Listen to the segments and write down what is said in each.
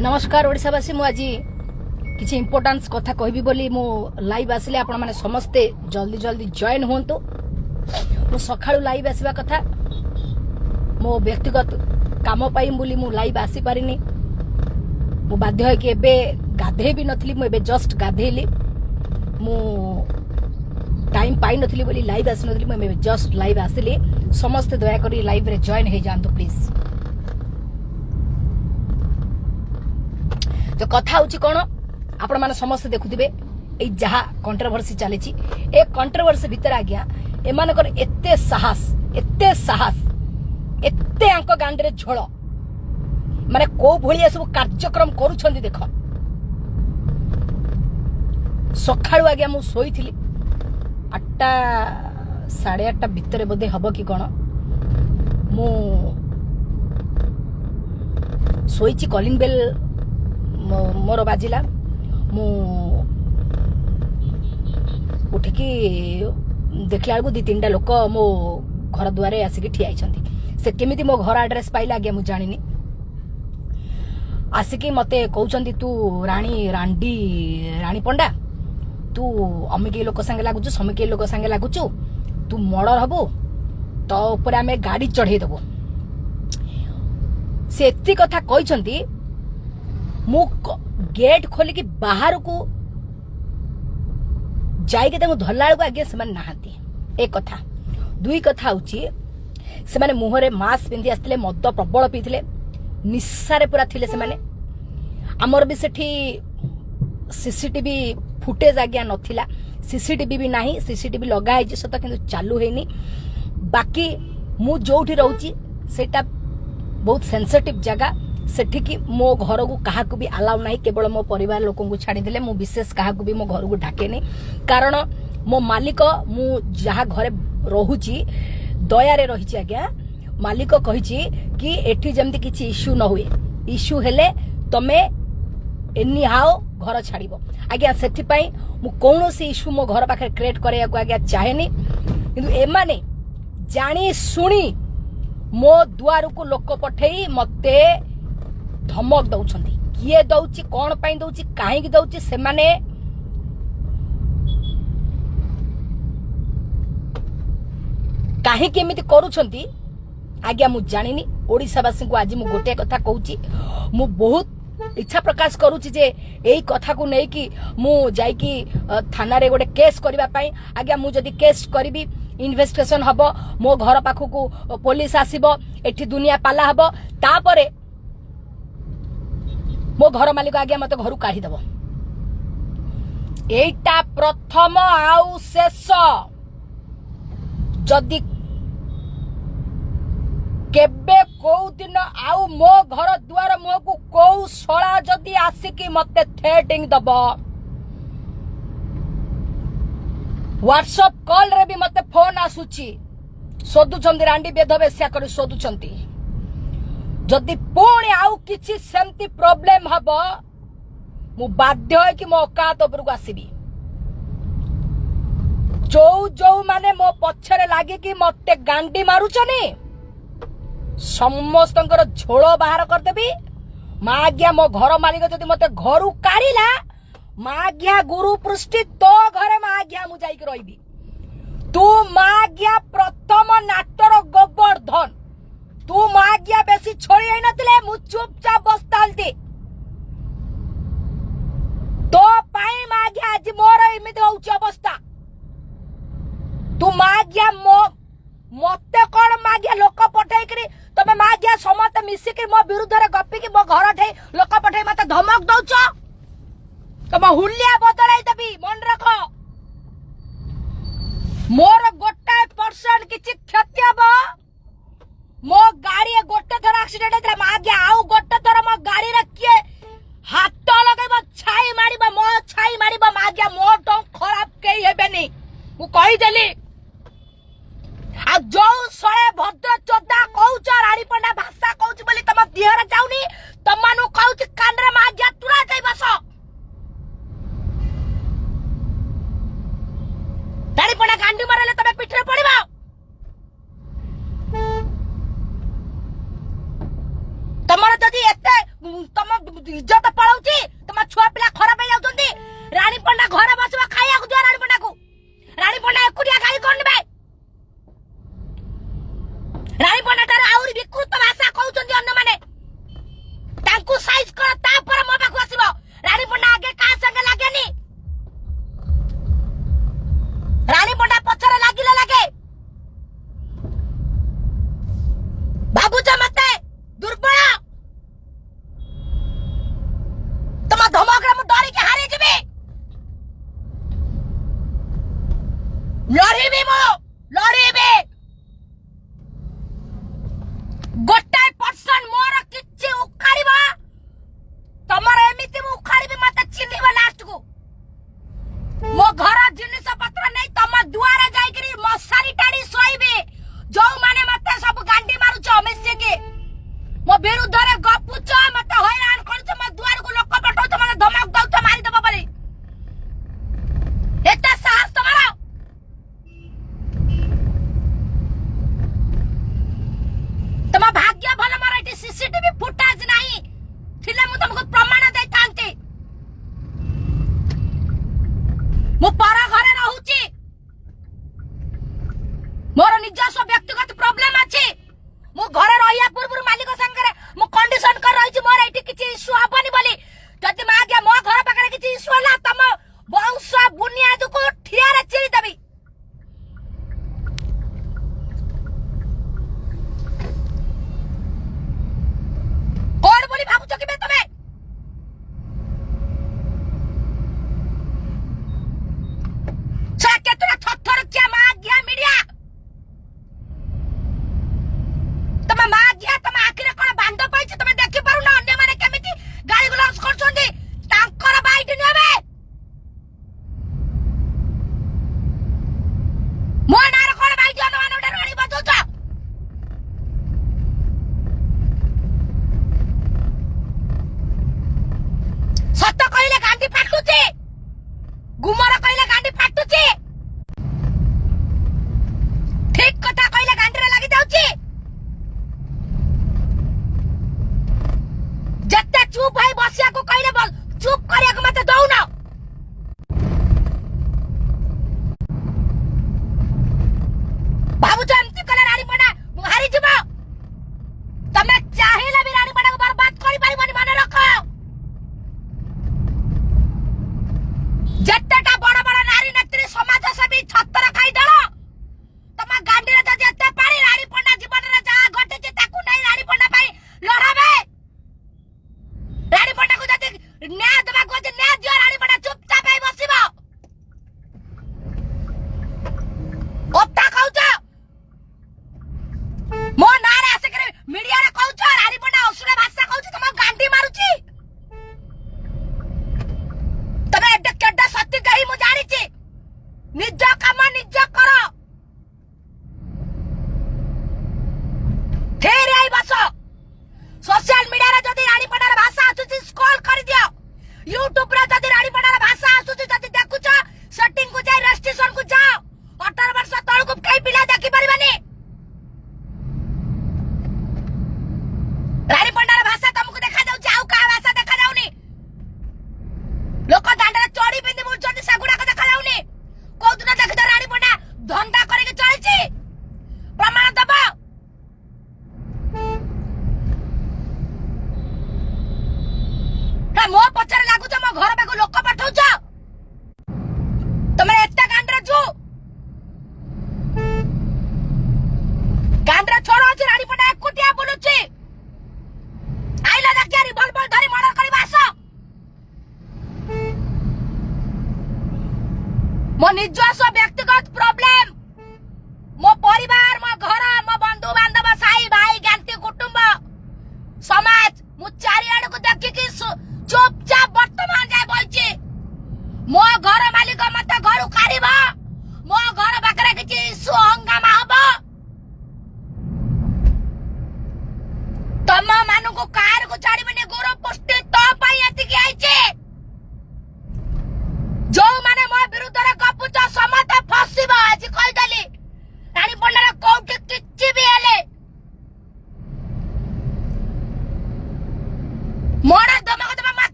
नमस्कार ओडिशावासी मु आज किसी इंपोर्टान्स कथा कहबी बोली मु लाइव आसिले आपण माने समस्ते जल्दी जल्दी जॉइन होंतु। मु सखाळु लाइव आसीबा कथा मो व्यक्तिगत काम पाई बोली मु लाइव आसी पारिनी। मु बाध्य है कि एबे गाधे भी नथली, मु एबे जस्ट गाधेली। मु टाइम पाई नथली बोली लाइव आसी नथली, मु एबे जस्ट लाइव आसिली। समस्त दया करी लाइव रे जॉइन हे जानतो प्लीज। तो कथा होची कोन आपण माने समस्त देखुथिबे ए जहा कंट्रोवर्सी चलेची ए कंट्रोवर्सी भीतर आ गया ए मानकर एत्ते साहस एत्ते अंक गांडरे झोळ माने को भलिया सब कार्यक्रम करूछंदी। देख सखाळु आ गया मु सोईथिली 8टा 8:30 भीतर बोधे हबो कि कोन मु सोईची। कॉलिंग बेल मोर बाजिला, मु उठिकी देखला बेलू 2-3टा लोक मो घर दुआरे आसिकी ठिया आइछंती। से केमिति मो घर एड्रेस पाइला आगे मु जानिनी। आसिकी मते कहउछंती तू राणी पंडा, तू अमिके लोक संगे लागुछु, समिके लोक संगे लागुछु, तू मर्डर हबो, तो ऊपर आमे गाड़ी चढ़े देबो। से एति कथा कहइछंती। मु गेट खोलिकी बाहर को जाइके धरला बेलू आगे से नहांती। एक कथा दुई कथा होची से माने मुहरे मास्क पिंधि आसले, मद प्रबल पीथिले, निस्सारे पूरा थिले से माने। आमर भी सेठी सीसीटीवी फुटेज आज्ञा नथिला, सीसीटीवी भी नाही। सीसीटीवी लगा है सत किंतु चालू हेनी। बाकी मु जोठी रहउची सेटा बहुत सेंसिटिव जगह। सेठी की मो घर को कहा भी अलाउ नहीं, केवल मो परिवार लोक को छाड़ी देले। मु विशेष कहा भी मो घर को ढाके नहीं, कारण मो मालिक मु जहा घरे रहूची दया रे रहिची आज्ञा। मालिक कहिची कि एठी जेमति किछि इश्यू न हुए, इश्यू हेले तमे एनी हाउ घर छाड़िबो आज्ञा। सेठी पई मु कोनोसी इश्यू मो घर पाखे क्रिएट करे को आज्ञा चाहेनी। किंतु एमाने जानी सुनी मो दुआर को लोक पठेई मते धमक दउछंती। किए दउची, कोन पई दउची, काहे की दउची, से माने काहे केमिति करूछंती आज्ञा मु जानिनी। ओडिशावासी को आज मु गोटे कथा कहूची, मु बहुत इच्छा प्रकाश करूची जे एई कथा को नै कि मु जाई कि थाना रे गोटे केस करबा पई आज्ञा। मु जदी केस करबी, इन्वेस्टिगेशन हबो, मो घर पाखु को पुलिस आसीबो, एठी दुनिया पाला हबो, तापरे मो घर मालिक आज्ञा मते घर काढ़ी देबो। एटा प्रथम आउ शेष। जदि केबे को दिन आउ मो घर द्वार मो को को सळा जदि आसिकी मते थ्रेटिंग दबो, व्हाट्सएप कॉल रे भी मते फोन आसुची, सोदुचंदी रांडी बेधबेस्या करी सोदुचंती। जदि पुणी आउ किछि सेमती प्रॉब्लम हबो, मु बाध्य है कि मो औकात ऊपर को आसीबी। जो माने मो पछरे लागे कि मते गांडी मारुचनी, समस्तंकर झोଳ बाहर कर देबी। माग्या मो घर मालिक जदि मते घरु काढिला, माग्या गुरु पृष्ठी तो घरे माग्या मु जाई के रहिबी। तू माग्या प्रथम नाटर गोवर्धन, तू माग्या बेसी छोड़ी आई नथिले, मु चुपचाप बसतालती। तो पाई माग्या आज मोर एमिति होउची अवस्था। तू माग्या मते कोन माग्या लोक पठै करी तमे माग्या समते मिसी के मो विरुद्ध रे गप्पी की मो घर ठै लोक पठै मते धमक दउछ। तम हुलिया बदलाई देबी, मन रखो। मोर गोटाए % किछि क्षति हबो। मो गाड़ी गोटे थर एक्सीडेंट हेतला, माग्या आउ गोटे थर मो गाड़ी रखिए हाथ लगाइबो, छाई मारिबो, मो छाई मारिबो, माग्या मो तो खराब केई हेबेनी मु कहि देली। आ जो सळे भद्र चोदा कहउछ रानी पंडा भाषा कहउछ बोली तम दिहर जाउनी, तमानु कहउछ कानरे माग्या तुरा जाई बस। रानी पंडा गांडी मारले तमे पिठरे पड़िबो। तमर जदी एते इज्जत पलाउची तुम छुआ पिला खराब हो जाउछंती रानी पंडा घर बसवा खाइया को दिया रानी पंडा एकुटिया गाली कोन बे रानी पंडा तार आउरी विकृत भाषा कहउछंती अन्य माने तांकू साइज कर तापर मो पाखु आसीबो रानी पंडा आगे का संग लागेनी रानी पंडा पछरे लागे बाबूजा मते दुर्बल तुम धमकरे मु डरी के हारी जिबे लड़ीबे गोटाए पर्सन मोर किछि उखाड़िबा तमर एमिति मु उखाड़िबी मते चिन्हिबा लास्ट को मो घर जिनिस पत्र नै तम दुआरे जाईकरी मसारी टाडी सोइबे जो माने मते सब गांडी मारुछ मिसे के मो विरुद्ध रे गपुछ मते हैरान करछ मो दुआर को लोक पठौछ मते धमक दउछ मारी दबा बोली एता साहस तमरा तम भाग्य भल मोर एटी सीसीटीवी फुटेज नाही थिले मु तुमको प्रमाण दे तांते मु पर घरे रहूची मोर निजस्व व्यक्तिगत प्रॉब्लम अछि मु घरे रहिया पूर्व मालिक संगे मु कंडीशन कर रही छी मोर एटी किछि इशू हबनी बोली जति मागे मो घर पाखरे किछि इशू होला तम वंश बुनियाद को ठियारे चिरी देबी कोन बोली भाबुछ कि बे तमे छके तोरा थथर क्या मागिया मीडिया तमे मागिया तमे आखिरे कोन बांध पाइछ तमे देखि पारु ना अन्य माने केमिति गाली गुलास करछोंदी तांकर बाइट नेबे मो नार कोन बाइट न मान उडे राणी बजौछ सत्य कहिले गांडी फाटुची गुमर कहिले गांडी फाटुची ठीक कथा कहिले गांडी रे लागि जाउची जत्ते चुप भाई बसिया को कहिले बोल चुप करिया को मते दउ ना बाबू तो एमती कले रानी पडा हारी जिबो तमे चाहेला भी रानी पडा को बर्बाद करि पारिबनी माने रखो जत्तेटा बड़ बड़ नारी नेत्री समाज सेवी छतर खाई दळ तम गांडी रे जदि एते पारी रानी पडा जीवन रे जा घटे जे ताकू नै रानी पडा पई लड़ाबे रानी पडा को जदि न्याय देबा को जे न्याय दियो रानी पडा चुपचाप आई बसिबो कोता कहउछ मो नारे आसे करे मीडिया रे कहउछ रानी पडा असुर भाषा कहउछ तम गांडी मारुची तमे एते केडा सत्य गई मु जानि छी निज काम निज करो फेर आई बस सोशल मीडिया रे जदी रानी पडार भाषा आसुची स्क्रॉल कर दियो यूट्यूब रे जदी रानी पडार भाषा आसुची जदी देखुछ सेटिंग को जाई रजिस्ट्रेशन को जाओ 18 वर्ष तळ को कई पिला देखि परिबानी रानी पडार भाषा तुमको देखा जाउ जाऊ का भाषा देखा जाउनी लोक दांडरे चोरी पिंदी बुलचोंती सागुडा को देखा जाउनी को दिन देखि रानी पडा धंदा करिके चलछि प्रमाण दबा मो पछरे लागुछ मो घर बाको लोक पठौछ तमे एते गांडरे छु गांडरे छोड़ अछि रानी पडा एकुटिया बुलुछि आइला देखिया रिवॉल्वर धरि मर्डर करिबा आस मो निजस्व व्यक्तिगत प्रॉब्लम मो परिवार मो घर मो बंधु बांधव साई भाई गांती कुटुंब समाज मु चारियाड को देखि कि चुपचाप वर्तमान जाय बोलछि मो घर मालिक मते घर काढिबा मो घर बाकरे किछि इशू हंगामा हबो तम मानु को कार को छाड़िबनी गुरु पुष्टि तो पई एति कि आइछि जो माने मो विरुद्ध रे गपुच समते फसिबो आज कहि दली रानी पंडार कोउठी किछि भी हेले मोड़ा दमक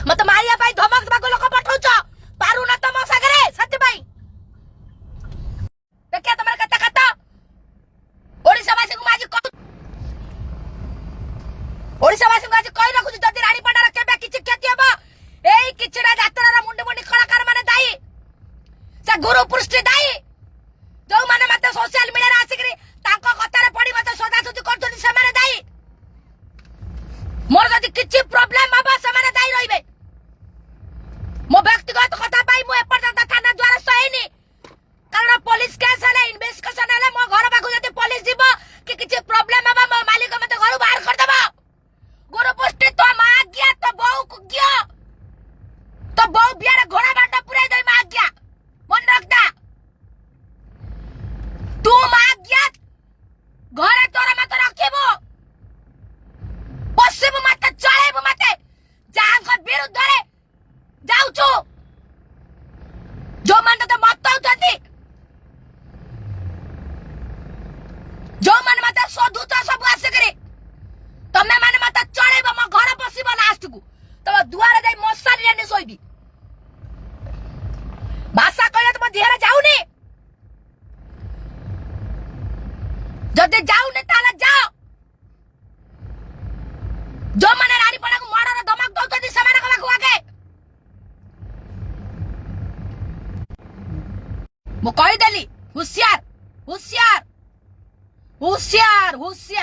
मत मारिया भाई धमक दबाको लोक पठाउछ पारु न त मो सागरे सत्य भाई देखिए तुम्हारे कथा कथा ओडिसा वासी को माजी ओडिसा वासी को आज कहि रखु जदी रानी पडार केबे किछि क्षति हबो एई किछडा यात्रार मुंडी मुंडी कलाकार माने दाई से गुरु पृष्ठ दाई जो माने मते सोशल मीडिया रे आसिकरी तांको कथारे पडी मते सदासुदी करथुनी से माने दाई मोर जदी किछि प्रॉब्लम हबो से माने दाई रहिबे मो व्यक्तिगत कथा पाई मु एपर्यंत थाना द्वारा सहीनी कारण पुलिस केस हले इन्वेस्टिगेशन हले मो घर पाखु जदी पुलिस जीवो कि किछि प्रॉब्लम हबो मो मालिक मते घर बाहर कर देबो गुरु पुष्टि तो मां गया तो बहु को गया तो बहु बियारे घोड़ा बांटा पुराई दई मां गया मन रखदा तू मां गया घरे तोरा मत रखिबो पसिबो मत चलेबो मत जांग विरुद्ध रे जाउछु जो मन तो मत उठती जो मन मत सोधु तो सब आसे करे तमे माने मत चलेबो मो घर पसिबो लास्ट को तब दुआरे जाई मशारी रे सोइबी भाषा कहले तो देहरे जाउनी जदे जाउनी ताला जाओ जो माने रानी पड़ा को मर्डर धमक दउतदी समान को बाखु आगे मो कहि देली होशियार होशियार होशियार होशियार